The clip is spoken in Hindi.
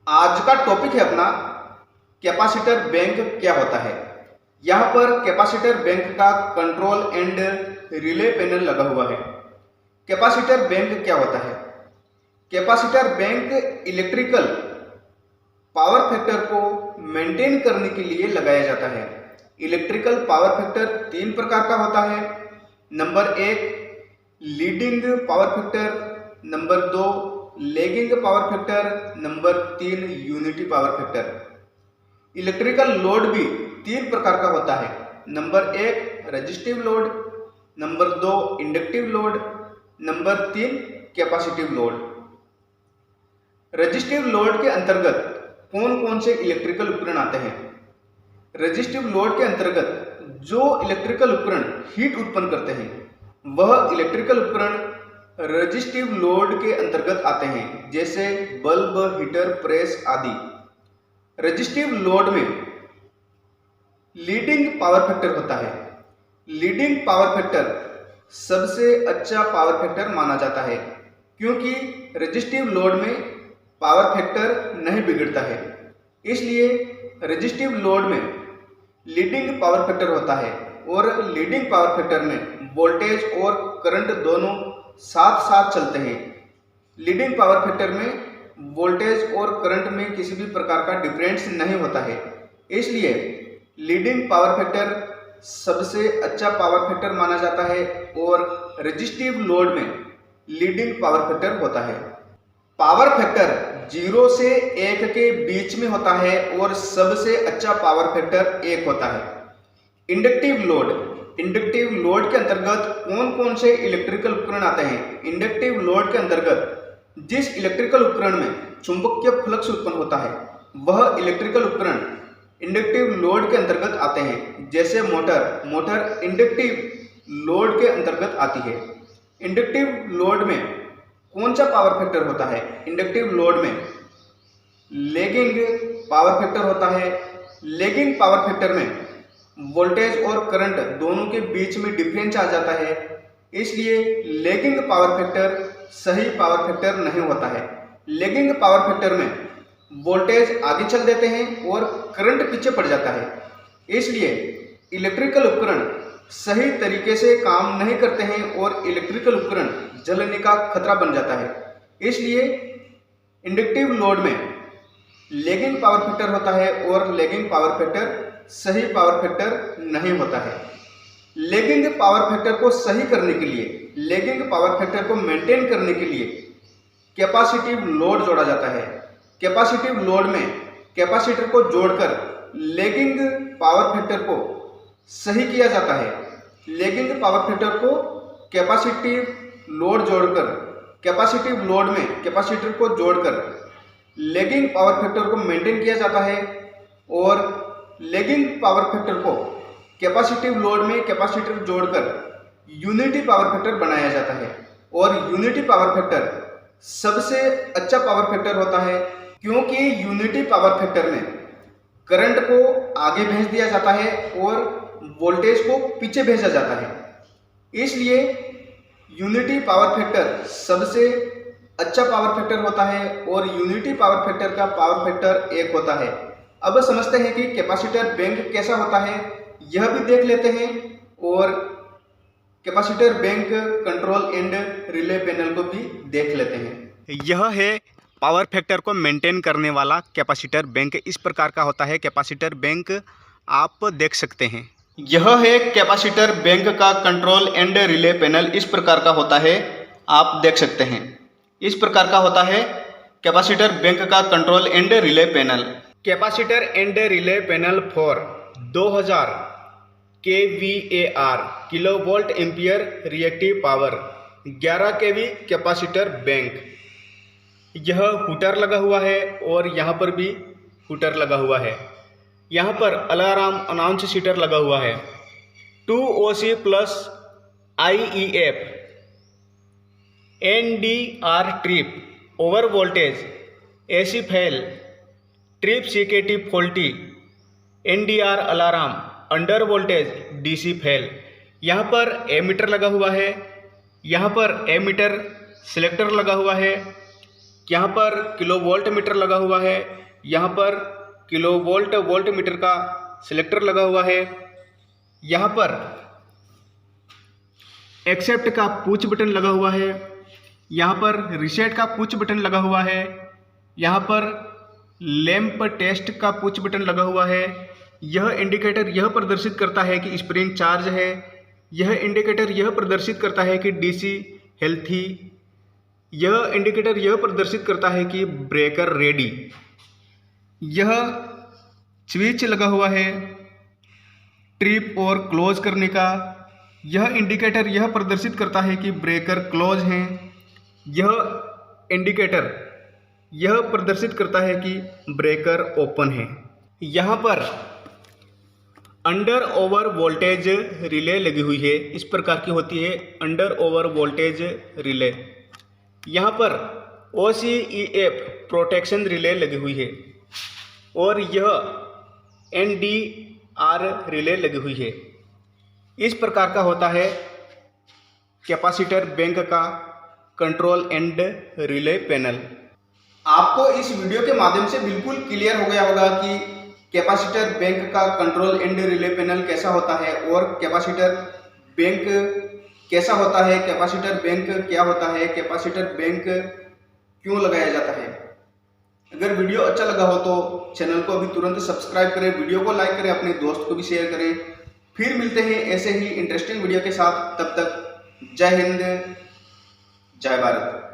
आज का टॉपिक है अपना कैपेसिटर बैंक क्या होता है। यहाँ पर कैपेसिटर बैंक का कंट्रोल एंड रिले पैनल लगा हुआ है। कैपेसिटर बैंक क्या होता है? Capacitor bank electrical power factor को मेंटेन करने के लिए लगाया जाता है। इलेक्ट्रिकल पावर फैक्टर तीन प्रकार का होता है। नंबर एक लीडिंग पावर फैक्टर, नंबर दो लैगिंग पावर फैक्टर, नंबर तीन unity power factor. Electrical load भी तीन प्रकार का होता है। नंबर एक रेजिस्टिव लोड, नंबर दो इंडक्टिव लोड, नंबर तीन कैपेसिटिव लोड। रेजिस्टिव लोड के अंतर्गत कौन कौन से इलेक्ट्रिकल उपकरण आते हैं? रेजिस्टिव लोड के अंतर्गत जो इलेक्ट्रिकल उपकरण हीट उत्पन्न करते हैं वह इलेक्ट्रिकल उपकरण रेजिस्टिव लोड के अंतर्गत आते हैं, जैसे बल्ब, हीटर, प्रेस आदि। रेजिस्टिव लोड में लीडिंग पावर फैक्टर होता है। लीडिंग पावर फैक्टर सबसे अच्छा पावर फैक्टर माना जाता है, क्योंकि रेजिस्टिव लोड में पावर फैक्टर नहीं बिगड़ता है, इसलिए रेजिस्टिव लोड में लीडिंग पावर फैक्टर होता है। और लीडिंग पावर फैक्टर में वोल्टेज और करंट दोनों साथ साथ चलते हैं। लीडिंग पावर फैक्टर में वोल्टेज और करंट में किसी भी प्रकार का डिफरेंस नहीं होता है, इसलिए लीडिंग पावर फैक्टर सबसे अच्छा पावर फैक्टर माना जाता है और रेजिस्टिव लोड में लीडिंग पावर फैक्टर होता है। पावर फैक्टर 0 से 1 के बीच में होता है और सबसे अच्छा पावर फैक्टर 1 होता है। इंडक्टिव लोड, इंडक्टिव लोड के अंतर्गत कौन कौन से इलेक्ट्रिकल उपकरण आते हैं? इंडक्टिव लोड के अंतर्गत जिस इलेक्ट्रिकल उपकरण में चुंबकीय फ्लक्स उत्पन्न होता है वह इलेक्ट्रिकल उपकरण इंडक्टिव लोड के अंतर्गत आते हैं, जैसे मोटर। मोटर इंडक्टिव लोड के अंतर्गत आती है। इंडक्टिव लोड में कौन सा पावर फैक्टर होता है? इंडक्टिव लोड में लैगिंग पावर फैक्टर होता है। लैगिंग पावर फैक्टर में वोल्टेज और करंट दोनों के बीच में डिफरेंस आ जाता है, इसलिए लैगिंग पावर फैक्टर सही पावर फैक्टर नहीं होता है। लैगिंग पावर फैक्टर में वोल्टेज आगे चल देते हैं और करंट पीछे पड़ जाता है, इसलिए इलेक्ट्रिकल उपकरण सही तरीके से काम नहीं करते हैं और इलेक्ट्रिकल उपकरण जलने का खतरा बन जाता है। इसलिए इंडक्टिव लोड में लैगिंग पावर फैक्टर होता है और लैगिंग पावर फैक्टर सही पावर फैक्टर नहीं होता है। लैगिंग पावर फैक्टर को सही करने के लिए, लैगिंग पावर फैक्टर को मेंटेन करने के लिए कैपेसिटिव लोड जोड़ा जाता है। कैपेसिटिव लोड में कैपेसिटर को जोड़कर लैगिंग पावर फैक्टर को सही किया जाता है। लैगिंग पावर फैक्टर को कैपेसिटिव लोड जोड़कर, कैपेसिटिव लोड में कैपेसिटर को जोड़कर लैगिंग पावर फैक्टर को मेंटेन किया जाता है और लैगिंग पावर फैक्टर को कैपेसिटिव लोड में कैपेसिटर जोड़कर यूनिटी पावर फैक्टर बनाया जाता है। और यूनिटी पावर फैक्टर सबसे अच्छा पावर फैक्टर होता है, क्योंकि यूनिटी पावर फैक्टर में करंट को आगे भेज दिया जाता है और वोल्टेज को पीछे भेजा जाता है, इसलिए यूनिटी पावर फैक्टर सबसे अच्छा पावर फैक्टर होता है और यूनिटी पावर फैक्टर का पावर फैक्टर 1 होता है। अब समझते हैं कि कैपेसिटर बैंक कैसा होता है, यह भी देख लेते हैं और capacitor bank control and relay panel को भी देख लेते हैं। यह है पावर फैक्टर को मेंटेन करने वाला कैपेसिटर बैंक। इस प्रकार का होता है कैपेसिटर बैंक, आप देख सकते हैं। यह है कैपेसिटर बैंक का कंट्रोल एंड रिले पैनल, इस प्रकार का होता है, आप देख सकते हैं। इस प्रकार का होता है कैपेसिटर बैंक का control and relay panel. Capacitor and relay panel for 2000 kVAR kilovolt ampere reactive power 11 kV capacitor bank. यह हूटर लगा हुआ है और यहाँ पर भी हूटर लगा हुआ है। यहाँ पर अलार्म अनाउंस शीटर लगा हुआ है। 2OC plus IEF NDR trip over voltage AC fail trip CKT faulty NDR alarm under voltage DC fail. यहाँ पर एमीटर लगा हुआ है, यहाँ पर एमीटर सिलेक्टर लगा हुआ है, यहाँ पर किलोवोल्ट मीटर लगा हुआ है, यहाँ पर किलोवोल्ट वोल्ट मीटर का सिलेक्टर लगा हुआ है, यहाँ पर एक्सेप्ट का पुश बटन लगा हुआ है, यहाँ पर रीसेट का पुश बटन लगा हुआ है, यहाँ पर लैंप टेस्ट का पुश बटन लगा हुआ है। यह इंडिकेटर यह प्रदर्शित करता है कि स्प्रिंग चार्ज है, यह इंडिकेटर यह प्रदर्शित करता है कि डीसी हेल्थी, यह इंडिकेटर यह प्रदर्शित करता है कि ब्रेकर रेडी। यह स्विच लगा हुआ है ट्रिप और क्लोज करने का, यह इंडिकेटर यह प्रदर्शित करता है कि ब्रेकर क्लोज हैं, यह इंडिकेटर यह प्रदर्शित करता है कि ब्रेकर ओपन है। यहाँ पर अंडर ओवर वोल्टेज रिले लगी हुई है, इस प्रकार की होती है अंडर ओवर वोल्टेज रिले। यहाँ पर OCEF प्रोटेक्शन रिले लगी हुई है और यह NDR रिले लगी हुई है। इस प्रकार का होता है कैपेसिटर बैंक का कंट्रोल एंड रिले पैनल। आपको इस वीडियो के माध्यम से बिल्कुल क्लियर हो गया होगा कि कैपेसिटर बैंक का कंट्रोल एंड रिले पैनल कैसा होता है और कैपेसिटर बैंक कैसा होता है, कैपेसिटर बैंक क्या होता है, कैपेसिटर बैंक क्यों लगाया जाता है। अगर वीडियो अच्छा लगा हो तो चैनल को अभी तुरंत सब्सक्राइब करें, वीडियो को लाइक करें, अपने दोस्त को भी शेयर करें। फिर मिलते हैं ऐसे ही इंटरेस्टिंग वीडियो के साथ, तब तक जय हिंद, जय भारत।